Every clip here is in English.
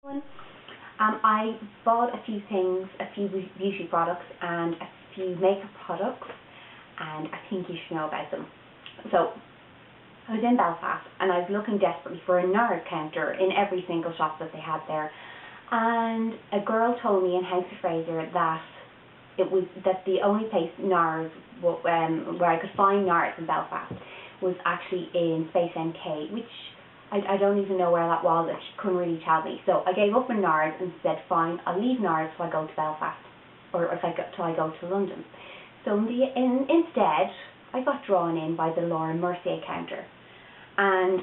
I bought a few things, a few beauty products and a few makeup products, and I think you should know about them. So, I was in Belfast and I was looking desperately for a NARS counter in every single shop that they had there, and a girl told me in House of Fraser that the only place NARS, where I could find NARS in Belfast, was actually in Space NK, which I don't even know where that was, and she couldn't really tell me. So I gave up on NARS and said, fine, I'll leave NARS till I go to Belfast, or till I go to London. So instead, I got drawn in by the Laura Mercier counter. And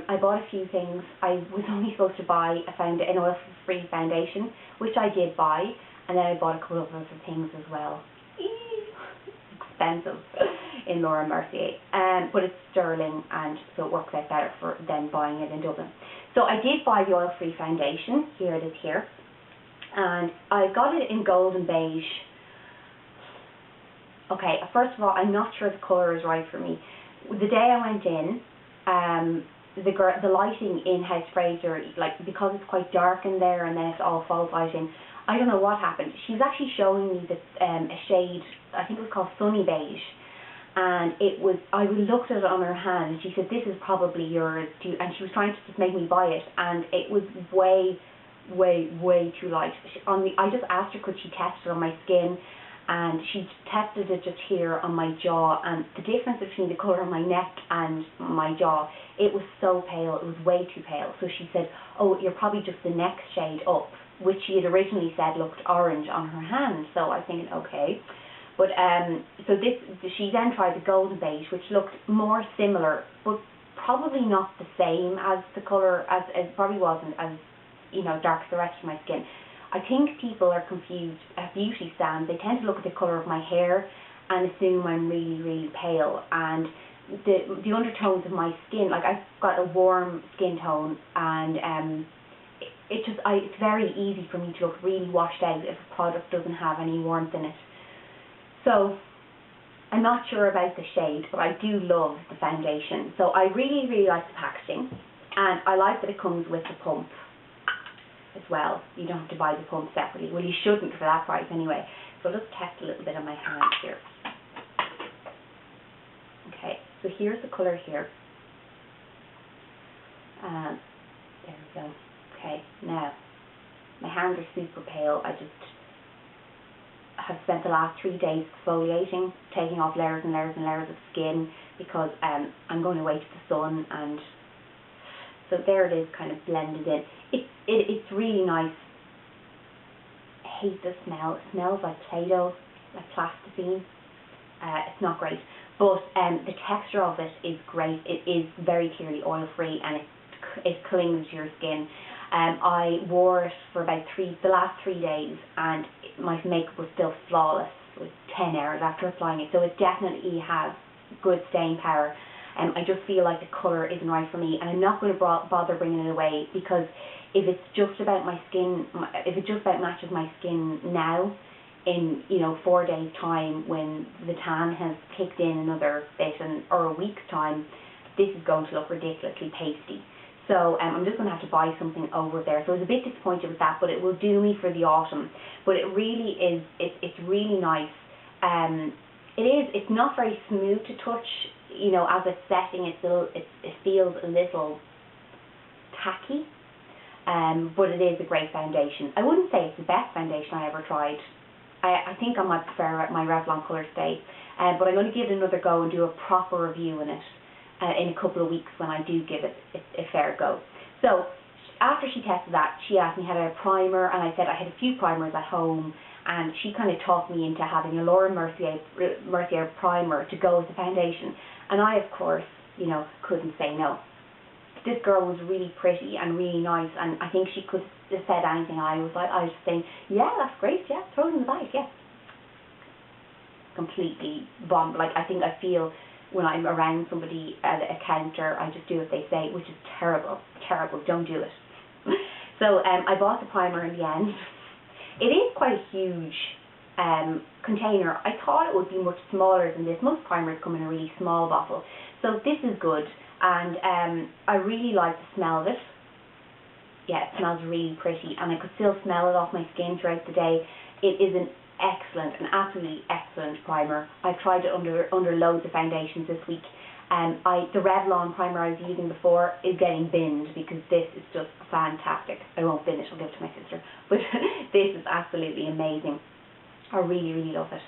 I bought a few things. I was only supposed to buy an oil-free foundation, which I did buy, and then I bought a couple of other things as well. Expensive in Laura Mercier, but it's sterling, and so it works out better than buying it in Dublin. So I did buy the oil-free foundation. Here it is here, and I got it in gold and beige. Okay, first of all, I'm not sure the colour is right for me. The day I went in, the lighting in House Fraser, because it's quite dark in there and then it's all false lighting, I don't know what happened. She's actually showing me this a shade, I think it was called Sunny Beige, and I looked at it on her hand and she said, this is probably yours, and she was trying to just make me buy it, and it was way too light. I just asked her could she test it on my skin, and she tested it just here on my jaw, and the difference between the colour of my neck and my jaw, it was so pale, it was way too pale. So she said, oh, you're probably just the next shade up, which she had originally said looked orange on her hand. So I was thinking, okay. But she then tried the golden beige, which looked more similar, but probably not the same as the colour, as it probably wasn't as, dark as the rest of my skin. I think people are confused at beauty stands. They tend to look at the colour of my hair and assume I'm really pale, and the undertones of my skin, I've got a warm skin tone, and it's very easy for me to look really washed out if a product doesn't have any warmth in it. So I'm not sure about the shade, but I do love the foundation. So I really like the packaging, and I like that it comes with the pump as well. You don't have to buy the pump separately. Well, you shouldn't for that price anyway. So I'll just test a little bit on my hand here. Okay, so here's the colour here. There we go. Okay, now my hands are super pale. I just have spent the last 3 days exfoliating, taking off layers and layers and layers of skin, because I'm going away to the sun, and so there it is, kind of blended in. It's really nice. I hate the smell. It smells like Play-Doh, like plasticine. It's not great, but the texture of it is great. It is very clearly oil-free, and it clings to your skin. I wore it for about the last 3 days, and my makeup was still flawless. It was 10 hours after applying it, so it definitely has good staying power. I just feel like the colour isn't right for me, and I'm not going to bother bringing it away, because if it's just about my skin, if it just about matches my skin now, in 4 days' time, when the tan has kicked in another bit, or a week's time, this is going to look ridiculously pasty. So I'm just going to have to buy something over there. So I was a bit disappointed with that, but it will do me for the autumn. But it really is, it's really nice. It's not very smooth to touch, as it's setting, it feels a little tacky, but it is a great foundation. I wouldn't say it's the best foundation I ever tried. I think I might prefer my Revlon Colour Stay, but I'm going to give it another go and do a proper review in it in a couple of weeks when I do give it a fair go. So after she tested that, she asked me had I a primer, and I said I had a few primers at home, and she kind of talked me into having a Laura Mercier primer to go with the foundation, and I, of course, couldn't say no. This girl was really pretty and really nice, and I think she could have said anything. I was just saying, yeah, that's great, yeah, throw it in the bag, yeah. Completely bomb. I feel when I'm around somebody at a counter, I just do what they say, which is terrible, don't do it. So I bought the primer in the end. It is quite a huge container. I thought it would be much smaller than this. Most primers come in a really small bottle. So this is good, and I really like the smell of it. yeah, it smells really pretty, and I could still smell it off my skin throughout the day. It is an absolutely excellent primer. I've tried it under loads of foundations this week. The Revlon primer I was using before is getting binned because this is just fantastic. I won't bin it, I'll give it to my sister. But this is absolutely amazing. I really, really love it.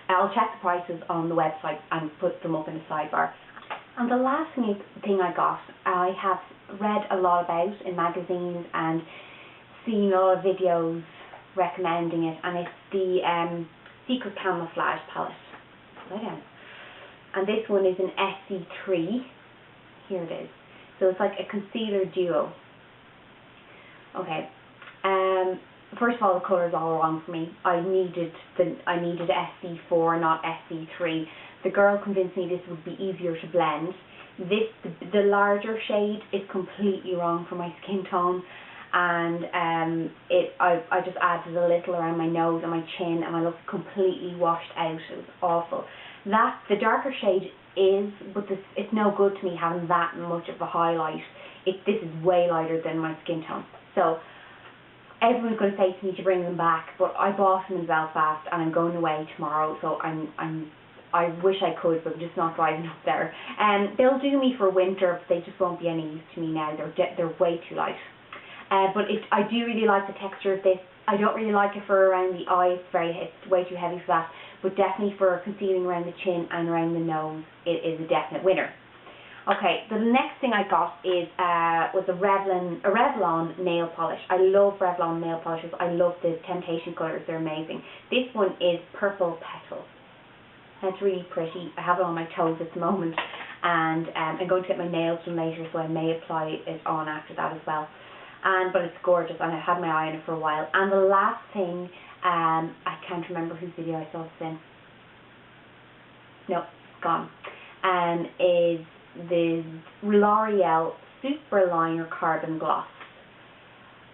I'll check the prices on the website and put them up in the sidebar. And the last thing I got, I have read a lot about in magazines and seen a lot of videos recommending it, and it's the Secret Camouflage palette. Lie down. And this one is an SC3. Here it is. So it's like a concealer duo. Okay. First of all, the colour is all wrong for me. I needed SC4, not SC3. The girl convinced me this would be easier to blend. The larger shade is completely wrong for my skin tone, and I just added a little around my nose and my chin, and I looked completely washed out. It was awful. The darker shade is, but it's no good to me having that much of a highlight. This is way lighter than my skin tone. So everyone's going to say to me to bring them back, but I bought them in Belfast and I'm going away tomorrow, so I wish I could, but I'm just not driving up there. They'll do me for winter, but they just won't be any use to me now. They're way too light. But I do really like the texture of this. I don't really like it for around the eye. It's way too heavy for that. But definitely for concealing around the chin and around the nose, it is a definite winner. Okay, the next thing I got was a Revlon nail polish. I love Revlon nail polishes. I love the Temptation colours. They're amazing. This one is Purple Petal. It's really pretty. I have it on my toes at the moment, and I'm going to get my nails done later, so I may apply it on after that as well. But it's gorgeous, and I've had my eye on it for a while. And the last thing, I can't remember whose video I saw this in. No, it's gone. Is the L'Oreal Super Liner Carbon Gloss,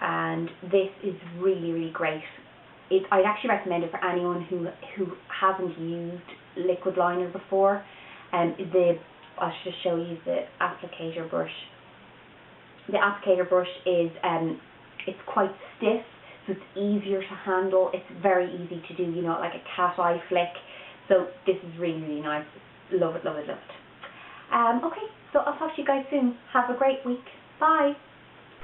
and this is really, really great. I'd actually recommend it for anyone who hasn't used liquid liner before. I'll just show you the applicator brush. The applicator brush is it's quite stiff, so it's easier to handle. It's very easy to do, like a cat eye flick. So this is really, really nice. Love it, love it, love it. Okay, so I'll talk to you guys soon. Have a great week. Bye.